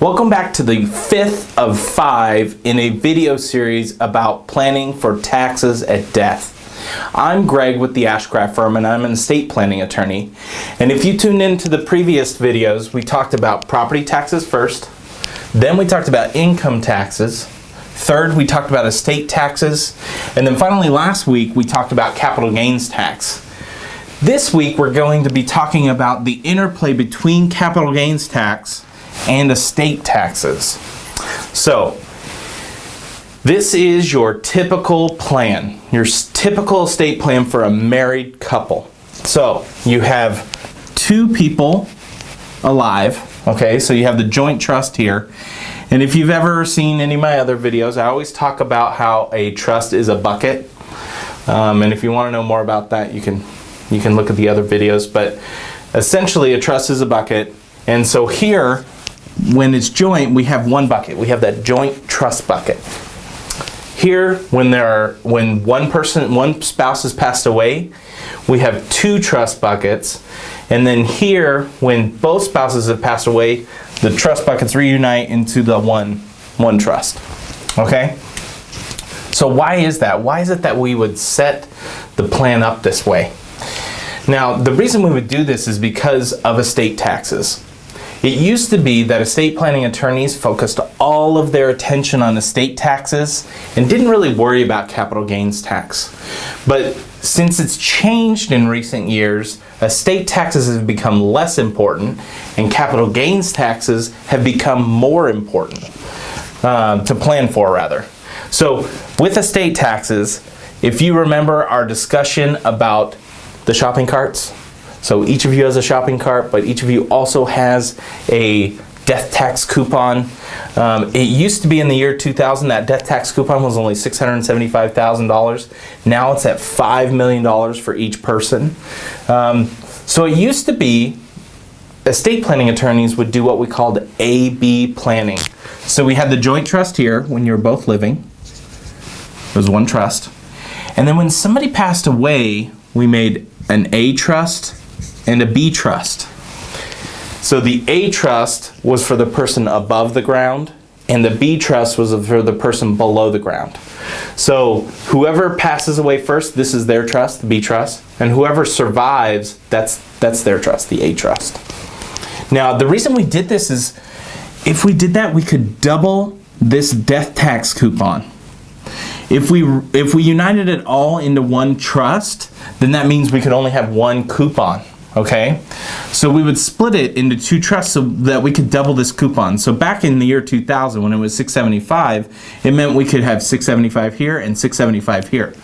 Welcome back to the 5th of 5 in a video series about planning for taxes at death. I'm Greg with the Ashcraft firm, and I'm an estate planning attorney. And if you tuned into the previous videos, we talked about property taxes first, then we talked about income taxes, third we talked about estate taxes, and then finally last week we talked about capital gains tax. This week we're going to be talking about the interplay between capital gains tax and estate taxes. So this is your typical plan, your typical estate plan for a married couple. So you have two people alive, okay, so you have the joint trust here. And if you've ever seen any of my other videos, I always talk about how a trust is a bucket. And if you want to know more about that, you can look at the other videos. But essentially a trust is a bucket. And so here, when it's joint, we have one bucket. We have that joint trust bucket. Here, when one spouse has passed away, we have two trust buckets. And then here, when both spouses have passed away, the trust buckets reunite into the one trust. Okay? So why is that? Why is it that we would set the plan up this way? Now, the reason we would do this is because of estate taxes. It used to be that estate planning attorneys focused all of their attention on estate taxes and didn't really worry about capital gains tax. But since it's changed in recent years, estate taxes have become less important and capital gains taxes have become more important to plan for, rather. So with estate taxes, if you remember our discussion about the shopping carts, so each of you has a shopping cart, but each of you also has a death tax coupon. It used to be in the year 2000 that death tax coupon was only $675,000. Now it's at $5 million for each person. So it used to be estate planning attorneys would do what we called A-B planning. So we had the joint trust here when you were both living. It was one trust. And then when somebody passed away, we made an A trust and a B trust. So the A trust was for the person above the ground, and the B trust was for the person below the ground. So whoever passes away first, this is their trust, the B trust, and whoever survives, that's their trust, the A trust. Now, the reason we did this is if we did that, we could double this death tax coupon. If we united it all into one trust, then that means we could only have one coupon. Okay, so we would split it into two trusts so that we could double this coupon. So back in the year 2000, when it was $675, it meant we could have $675 here and $675 here.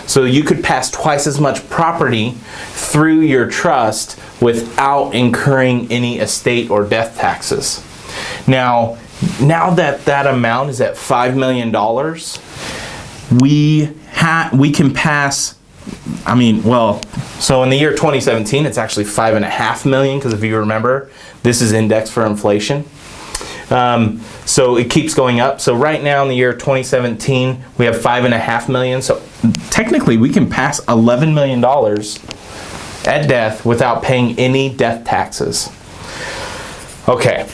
So you could pass twice as much property through your trust without incurring any estate or death taxes. Now that amount is at $5 million, we can pass. So in the year 2017, it's actually $5.5 million, because if you remember, this is indexed for inflation. So it keeps going up. So right now in the year 2017, we have $5.5 million. So technically we can pass $11 million at death without paying any death taxes. Okay,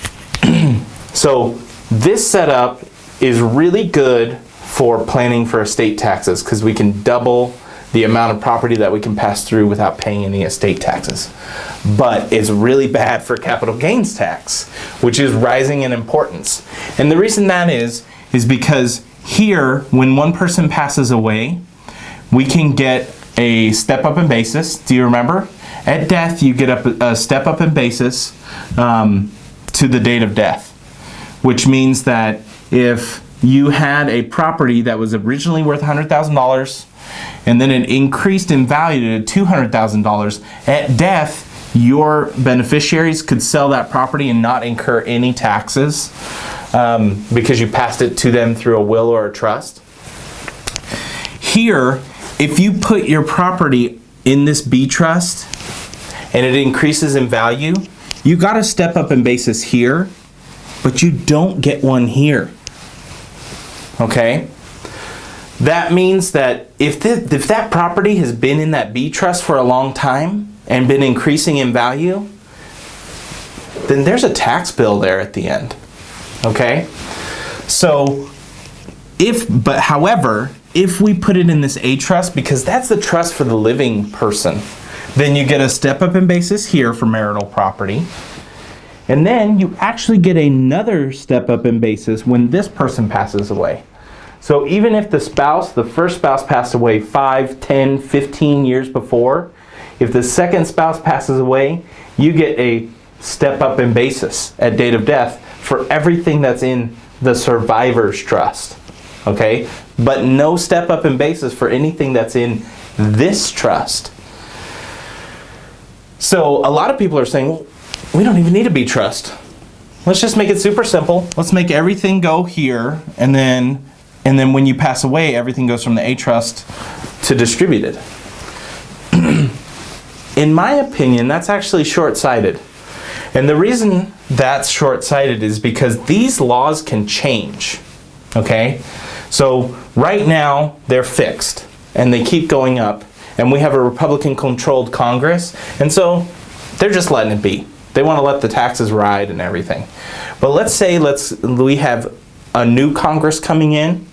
so this setup is really good for planning for estate taxes because we can double the amount of property that we can pass through without paying any estate taxes. But it's really bad for capital gains tax, which is rising in importance. And the reason that is because here, when one person passes away, we can get a step up in basis. Do you remember? At death, you get a step up in basis to the date of death, which means that if you had a property that was originally worth $100,000, and then it increased in value to $200,000. At death, your beneficiaries could sell that property and not incur any taxes because you passed it to them through a will or a trust. Here, if you put your property in this B trust and it increases in value, you got to step up in basis here, but you don't get one here. Okay? That means that if that property has been in that B trust for a long time and been increasing in value, then there's a tax bill there at the end. Okay? So, however, if we put it in this A trust, because that's the trust for the living person, then you get a step up in basis here for marital property. And then you actually get another step up in basis when this person passes away. So even if the first spouse passed away 5, 10, 15 years before, if the second spouse passes away, you get a step up in basis at date of death for everything that's in the survivor's trust. Okay? But no step up in basis for anything that's in this trust. So a lot of people are saying, well, we don't even need a B trust. Let's just make it super simple. Let's make everything go here, and then when you pass away, everything goes from the A trust to distributed. In my opinion, that's actually short-sighted. And the reason that's short-sighted is because these laws can change. Okay? So right now, they're fixed, and they keep going up. And we have a Republican-controlled Congress, and so they're just letting it be. They want to let the taxes ride and everything. But let's say we have a new Congress coming in,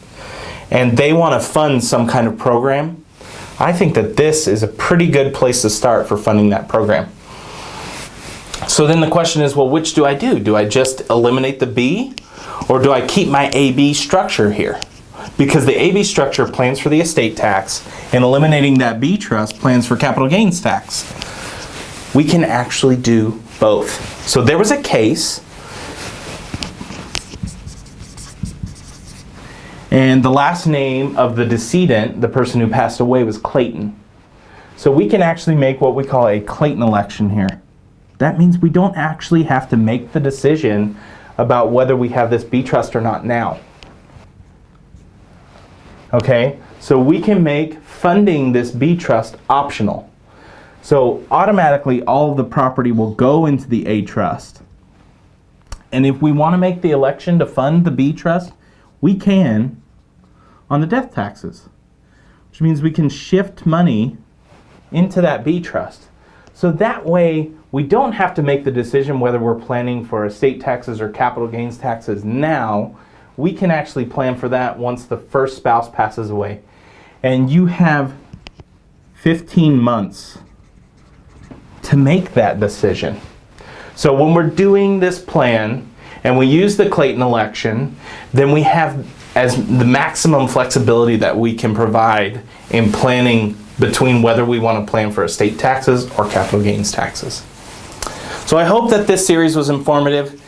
and they want to fund some kind of program. I think that this is a pretty good place to start for funding that program. So then the question is, well, which do I do? Do I just eliminate the B, or do I keep my AB structure here? Because the AB structure plans for the estate tax, and eliminating that B trust plans for capital gains tax. We can actually do both. So there was a case, and the last name of the decedent, the person who passed away, was Clayton. So we can actually make what we call a Clayton election here. That means we don't actually have to make the decision about whether we have this B trust or not now. Okay, so we can make funding this B trust optional. So automatically all of the property will go into the A trust. And if we want to make the election to fund the B trust, we can on the death taxes, which means we can shift money into that B trust. So that way we don't have to make the decision whether we're planning for estate taxes or capital gains taxes now. We can actually plan for that once the first spouse passes away. And you have 15 months to make that decision. So when we're doing this plan and we use the Clayton election, then we have as the maximum flexibility that we can provide in planning between whether we want to plan for estate taxes or capital gains taxes. So I hope that this series was informative.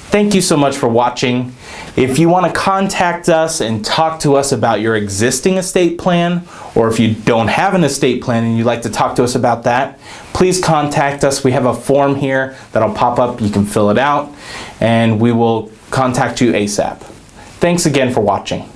Thank you so much for watching. If you want to contact us and talk to us about your existing estate plan, or if you don't have an estate plan and you'd like to talk to us about that, please contact us. We have a form here that'll pop up. You can fill it out, and we will contact you ASAP. Thanks again for watching.